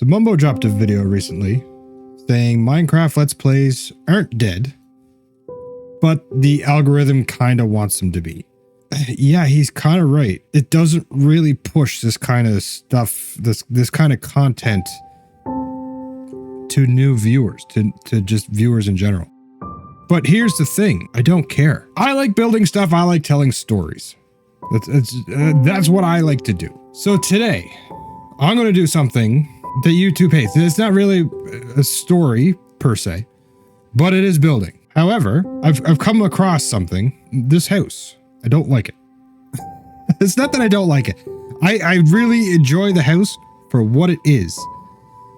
So Mumbo dropped a video recently saying Minecraft Let's Plays aren't dead, but the algorithm kind of wants them to be. Yeah, he's kind of right. It doesn't really push this kind of stuff, this kind of content to new viewers, to just viewers in general. But here's the thing, I don't care. I like building stuff, I like telling stories. That's what I like to do. So today, I'm going to do something that YouTube hates. It's not really a story per se, but it is building. However, I've come across something, this house. I don't like it. It's not that I don't like it. I really enjoy the house for what it is.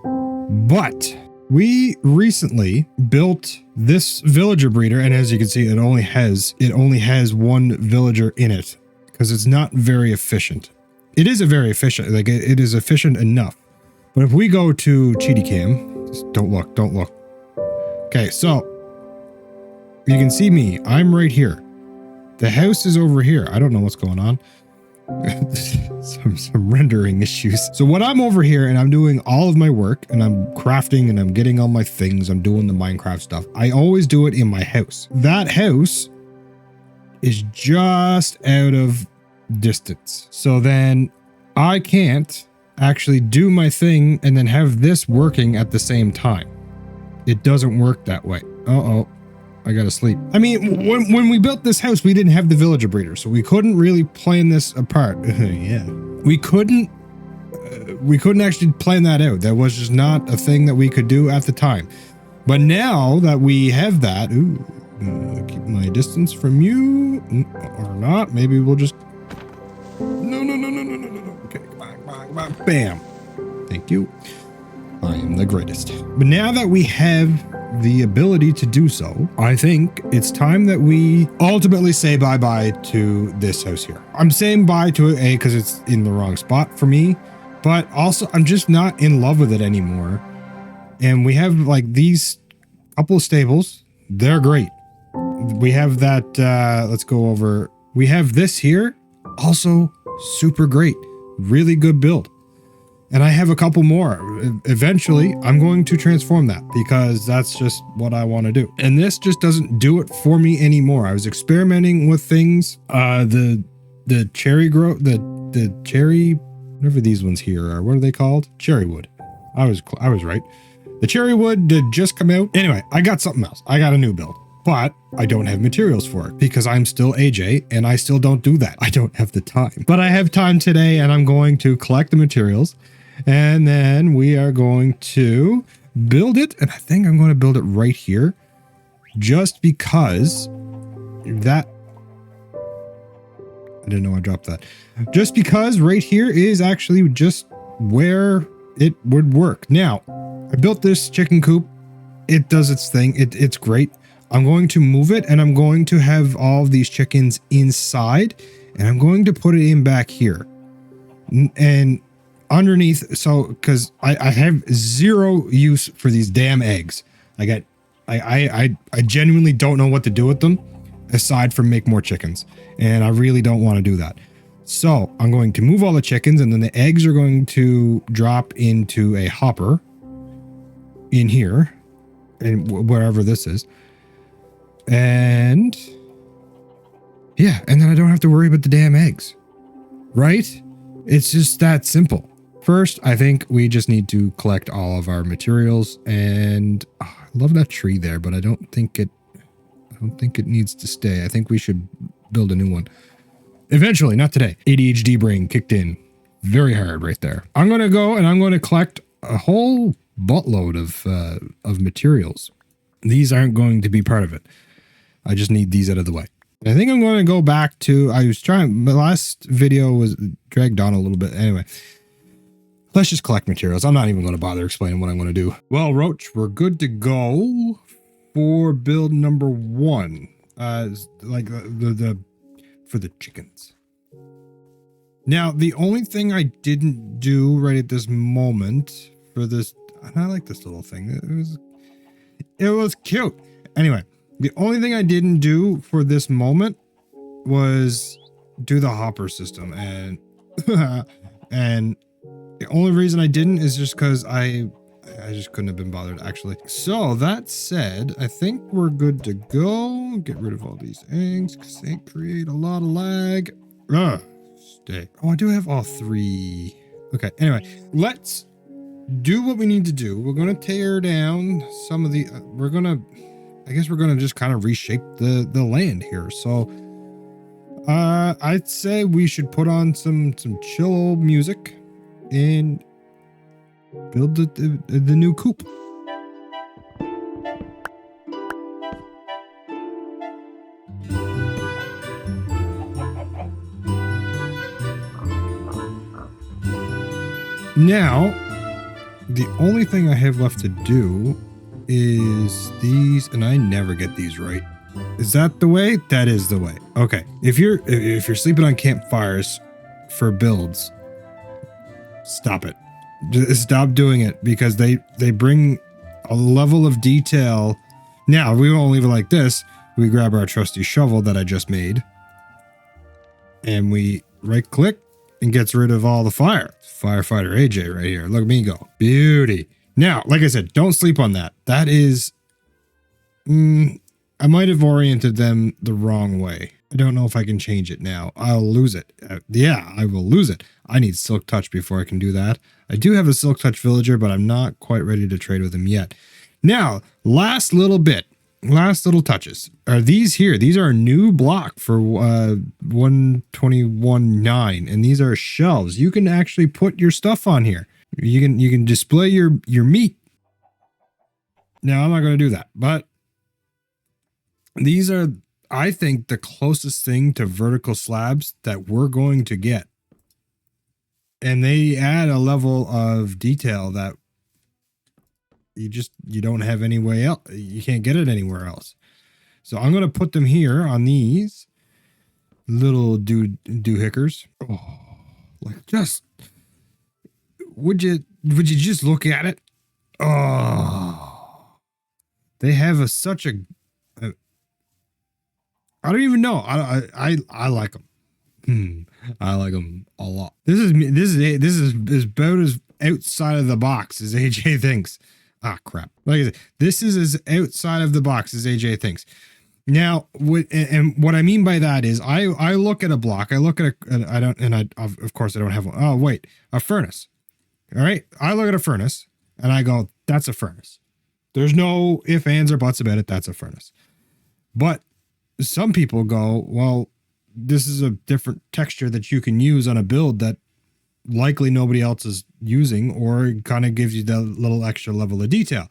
But we recently built this villager breeder, and as you can see, it only has one villager in it because it's not very efficient. It is a very efficient, like it is efficient enough. But if we go to Cheaty Cam, just don't look. Okay, so you can see me. I'm right here. The house is over here. I don't know what's going on. some rendering issues. So when I'm over here and I'm doing all of my work and I'm crafting and I'm getting all my things, I'm doing the Minecraft stuff, I always do it in my house. That house is just out of distance. So then I can't actually do my thing and then have this working at the same time. It doesn't work that way. Uh-oh. I gotta sleep. I mean, when we built this house, we didn't have the villager breeder, so we couldn't really plan this apart. Yeah, we couldn't actually plan that out. That was just not a thing that we could do at the time. But now that we have that, keep my distance from you, or not. Maybe we'll just. No. Okay, come on. Bam. Thank you. I am the greatest. But now that we have the ability to do so, I think it's time that we ultimately say bye-bye to this house here. I'm saying bye to it, because it's in the wrong spot for me, but also I'm just not in love with it anymore. And we have like these couple of stables. They're great. We have that, let's go over. We have this here, also super great. Really good build. And I have a couple more. Eventually, I'm going to transform that because that's just what I want to do. And this just doesn't do it for me anymore. I was experimenting with things. The cherry the cherry, whatever these ones here are. What are they called? Cherry wood. I was right. The cherry wood did just come out. Anyway, I got something else. I got a new build. But I don't have materials for it because I'm still AJ and I still don't do that. I don't have the time. But I have time today and I'm going to collect the materials. And then we are going to build it. And I think I'm going to build it right here. Just because that... I didn't know I dropped that. Just because right here is actually just where it would work. Now, I built this chicken coop. It does its thing. It's great. I'm going to move it and I'm going to have all of these chickens inside. And I'm going to put it in back here. And... underneath, so because I have zero use for these damn eggs. I genuinely don't know what to do with them aside from make more chickens, and I really don't want to do that. So I'm going to move all the chickens, and then the eggs are going to drop into a hopper in here, and wherever this is, and yeah, and then I don't have to worry about the damn eggs, right? It's just that simple. First, I think we just need to collect all of our materials, and I love that tree there, but I don't think it needs to stay. I think we should build a new one. Eventually, not today. ADHD brain kicked in very hard right there. I'm going to go and I'm going to collect a whole buttload of materials. These aren't going to be part of it. I just need these out of the way. I think I'm going to go back to, my last video was dragged on a little bit. Anyway, let's just collect materials. I'm not even going to bother explaining what I'm going to do. Well, Roach, we're good to go for build number 1. Like for the chickens. Now, the only thing I didn't do right at this moment for this, and I like this little thing. It was cute. Anyway. The only thing I didn't do for this moment was do the hopper system, and only reason I didn't is just because I just couldn't have been bothered, actually. So that said, I think we're good to go. Get rid of all these eggs because they create a lot of lag. Ugh, stay. Oh, I do have all 3. Okay, anyway, let's do what we need to do. We're going to tear down some of the... I guess we're going to just kind of reshape the land here. So I'd say we should put on some chill music and build the new coop. Now, the only thing I have left to do is these, and I never get these right. Is that the way? That is the way. Okay. If you're sleeping on campfires for builds, stop it. Just stop doing it, because they bring a level of detail. Now, we won't leave it like this. We grab our trusty shovel that I just made, and we right click and gets rid of all the fire. Firefighter AJ right here. Look at me go. Beauty. Now, like I said, don't sleep on that. That is, I might have oriented them the wrong way. I don't know if I can change it now. I'll lose it. Yeah, I will lose it. I need Silk Touch before I can do that. I do have a Silk Touch villager, but I'm not quite ready to trade with him yet. Now, last little bit. Last little touches are these here. These are a new block for 121.9, and these are shelves. You can actually put your stuff on here. You can display your meat. Now, I'm not going to do that, but these are, I think, the closest thing to vertical slabs that we're going to get. And they add a level of detail that you don't have any way else. You can't get it anywhere else. So I'm going to put them here on these little doohickers. Oh, like, just, would you just look at it? Oh, they have such a I don't even know. I like them. I like them a lot. This is about as outside of the box as AJ thinks. Ah, crap. Like I said, this is as outside of the box as AJ thinks. Now, what I mean by that is I look at a block. I look at of course I don't have one. Oh, wait, a furnace. All right. I look at a furnace and I go, that's a furnace. There's no ifs, ands, or buts about it. That's a furnace. But some people go, well, this is a different texture that you can use on a build that likely nobody else is using, or kind of gives you that little extra level of detail.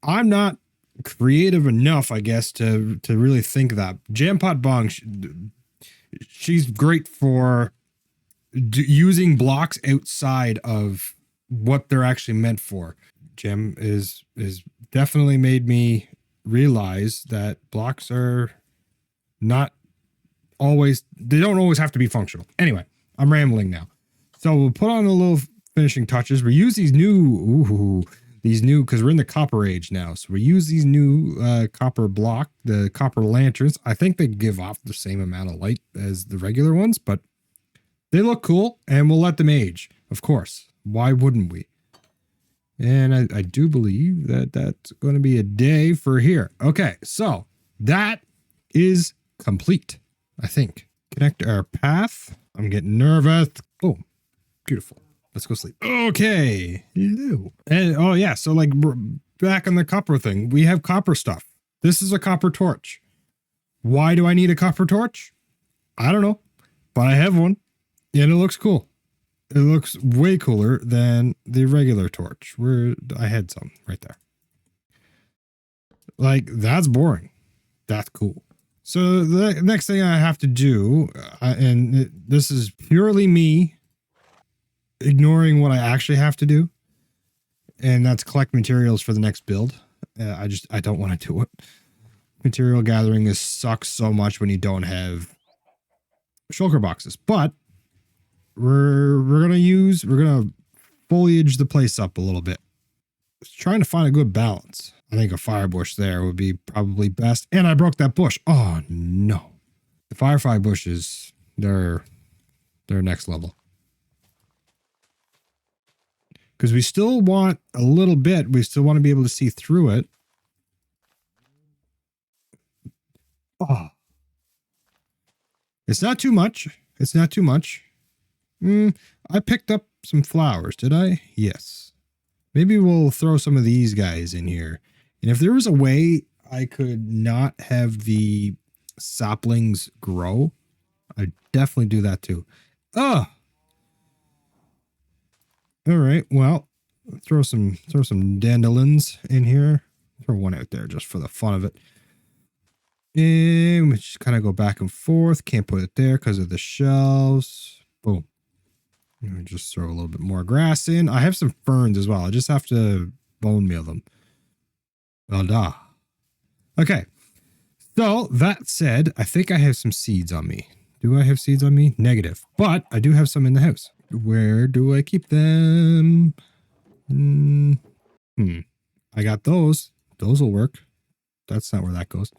I'm not creative enough, I guess, to really think that. Jampot Bong, she's great for using blocks outside of what they're actually meant for. Gem is definitely made me realize that blocks are not always, they don't always have to be functional. Anyway, I'm rambling now. So we'll put on a little finishing touches. We use these new, because we're in the copper age now. So we use these new copper block, the copper lanterns. I think they give off the same amount of light as the regular ones, but they look cool, and we'll let them age. Of course. Why wouldn't we? And I do believe that that's going to be a day for here. Okay, so that is complete, I think. Connect our path. I'm getting nervous. Oh, beautiful. Let's go sleep. Okay. Hello. And oh yeah, so like back on the copper thing, we have copper stuff. This is a copper torch. Why do I need a copper torch? I don't know, but I have one, and it looks cool. It looks way cooler than the regular torch. I had some right there. Like, that's boring. That's cool. So the next thing I have to do, this is purely me ignoring what I actually have to do, and that's collect materials for the next build. I don't want to do it. Material gathering sucks so much when you don't have shulker boxes, but we're gonna foliage the place up a little bit. Trying to find a good balance. I think a fire bush there would be probably best. And I broke that bush. Oh no. The firefly bushes, they're next level. because we still want a little bit. We still want to be able to see through it. Oh, it's not too much. It's not too much. I picked up some flowers, did I? Yes. Maybe we'll throw some of these guys in here. And if there was a way I could not have the saplings grow, I'd definitely do that too. Oh. All right. Well, throw some dandelions in here. Throw one out there just for the fun of it. And we just kind of go back and forth. Can't put it there because of the shelves. Boom. And just throw a little bit more grass in. I have some ferns as well. I just have to bone meal them. Well, da. Okay. So that said, I think I have some seeds on me. Do I have seeds on me? Negative. But I do have some in the house. Where do I keep them? I got those. Those will work. That's not where that goes.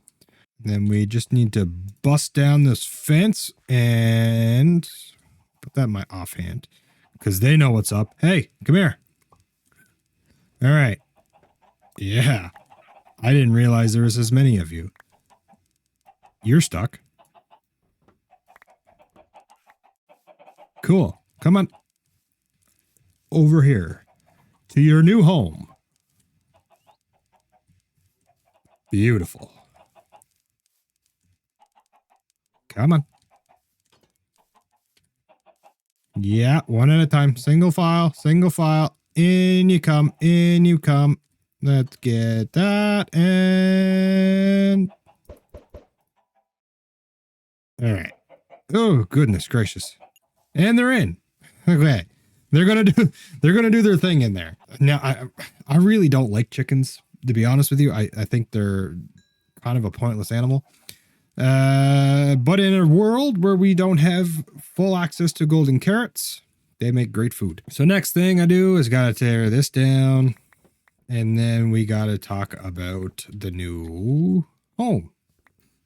Then we just need to bust down this fence and put that in my offhand because they know what's up. Hey, come here. All right. Yeah. I didn't realize there was as many of you. You're stuck. Cool. Come on. Over here to your new home. Beautiful. Come on. Yeah, one at a time. Single file, single file. In you come, in you come. Let's get that. And all right. Oh, goodness gracious. And they're in. Okay. They're gonna do their thing in there. Now I really don't like chickens, to be honest with you. I think they're kind of a pointless animal. But in a world where we don't have full access to golden carrots, they make great food. So next thing I do is gotta tear this down. And then we gotta talk about the new home.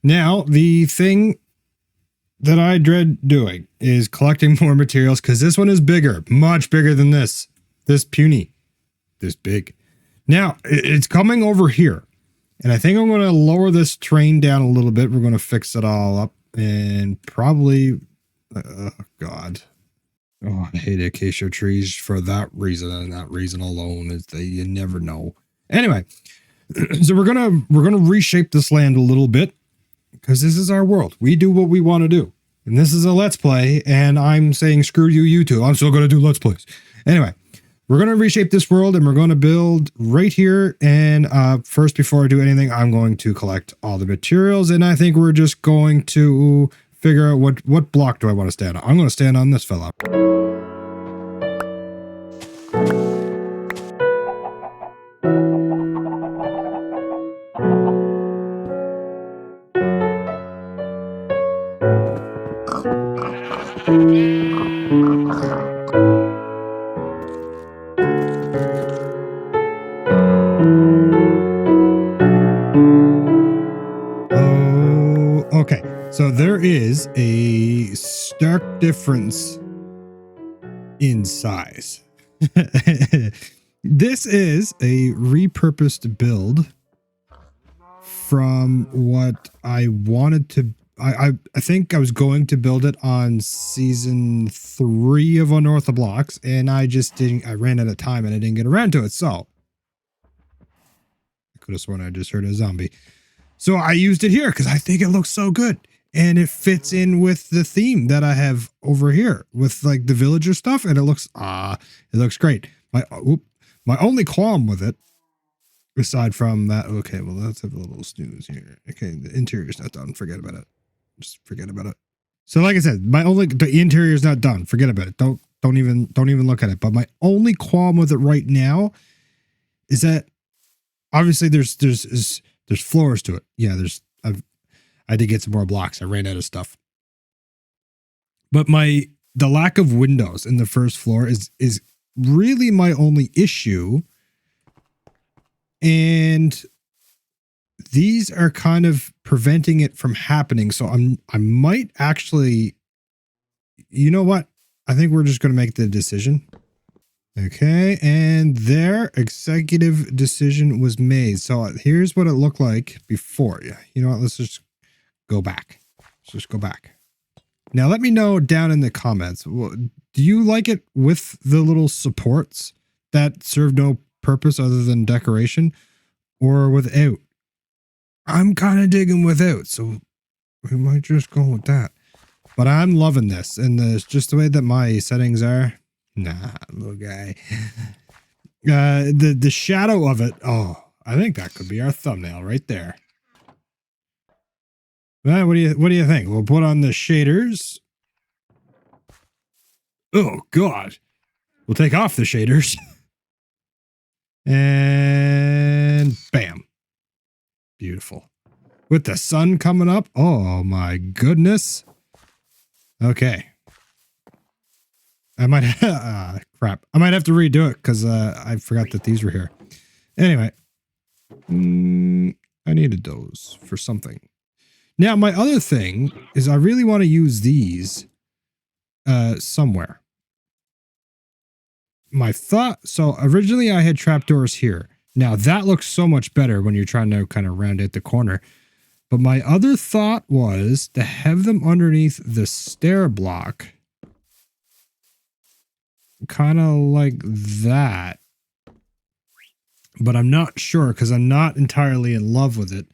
Now, the thing that I dread doing is collecting more materials because this one is bigger, much bigger than this. This puny, this big. Now, it's coming over here. And I think I'm going to lower this train down a little bit. We're going to fix it all up and probably, God. Oh, I hate acacia trees for that reason and that reason alone is that you never know. Anyway, so we're going to reshape this land a little bit because this is our world. We do what we want to do. And this is a Let's Play and I'm saying screw you, YouTube. I'm still going to do Let's Plays. Anyway. We're going to reshape this world and we're going to build right here. And first, before I do anything, I'm going to collect all the materials. And I think we're just going to figure out what block do I want to stand on. I'm going to stand on this fella. Okay, so there is a stark difference in size. This is a repurposed build from what I wanted to. I think I was going to build it on season 3 of Unorthoblocks, and I just didn't. I ran out of time and I didn't get around to it. So I could have sworn I just heard a zombie. So I used it here because I think it looks so good. And it fits in with the theme that I have over here with like the villager stuff. And it looks great. My only qualm with it, aside from that, okay, well, let's have a little snooze here. Okay, the interior's not done. Forget about it. Just forget about it. So like I said, the interior is not done. Forget about it. Don't even look at it. But my only qualm with it right now is that obviously there's floors to it. Yeah, I did get some more blocks. I ran out of stuff. But the lack of windows in the first floor is really my only issue. And these are kind of preventing it from happening. So I might actually, you know what? I think we're just going to make the decision. Okay, and their executive decision was made. So here's what it looked like before. You know what? Let's just go back. Let's just go back. Now, let me know down in the comments. Do you like it with the little supports that serve no purpose other than decoration, or without? I'm kind of digging without, so we might just go with that. But I'm loving this, and it's just the way that my settings are. Nah, little guy. The shadow of it. Oh, I think that could be our thumbnail right there. Well, what do you think? We'll put on the shaders. Oh God, we'll take off the shaders. And bam, beautiful. With the sun coming up. Oh my goodness. Okay. I might crap. I might have to redo it because I forgot that these were here. Anyway, I needed those for something. Now, my other thing is I really want to use these somewhere. My thought, so originally I had trapdoors here. Now that looks so much better when you're trying to kind of round out the corner. But my other thought was to have them underneath the stair block. Kind of like that. But I'm not sure because I'm not entirely in love with it.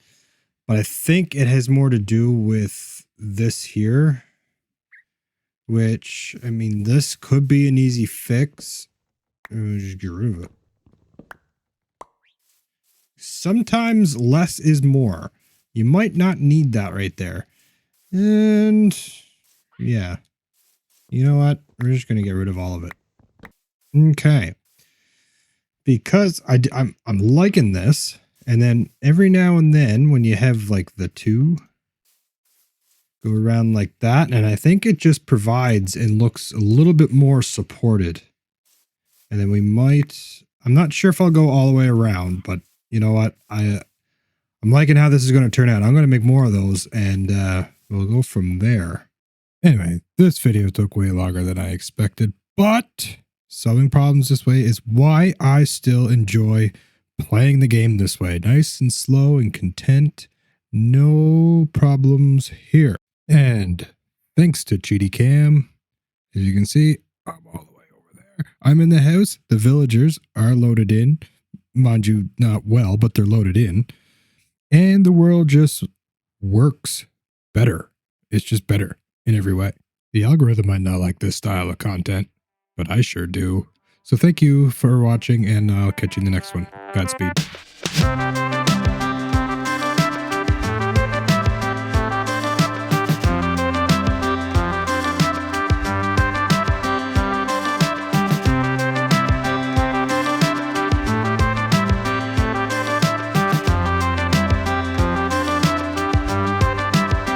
But I think it has more to do with this here. Which, I mean, this could be an easy fix. Just get rid of it. Sometimes less is more. You might not need that right there. And yeah. You know what? We're just going to get rid of all of it. Okay. Because I'm liking this. And then every now and then when you have like the two go around like that, and I think it just provides and looks a little bit more supported. And then we might, I'm not sure if I'll go all the way around, but you know what? I'm liking how this is going to turn out. I'm going to make more of those and we'll go from there. Anyway, this video took way longer than I expected, but solving problems this way is why I still enjoy playing the game this way. Nice and slow and content. No problems here. And thanks to Cheaty Cam, as you can see, I'm all the way over there. I'm in the house. The villagers are loaded in. Mind you, not well, but they're loaded in. And the world just works better. It's just better in every way. The algorithm might not like this style of content, but I sure do. So thank you for watching, and I'll catch you in the next one. Godspeed.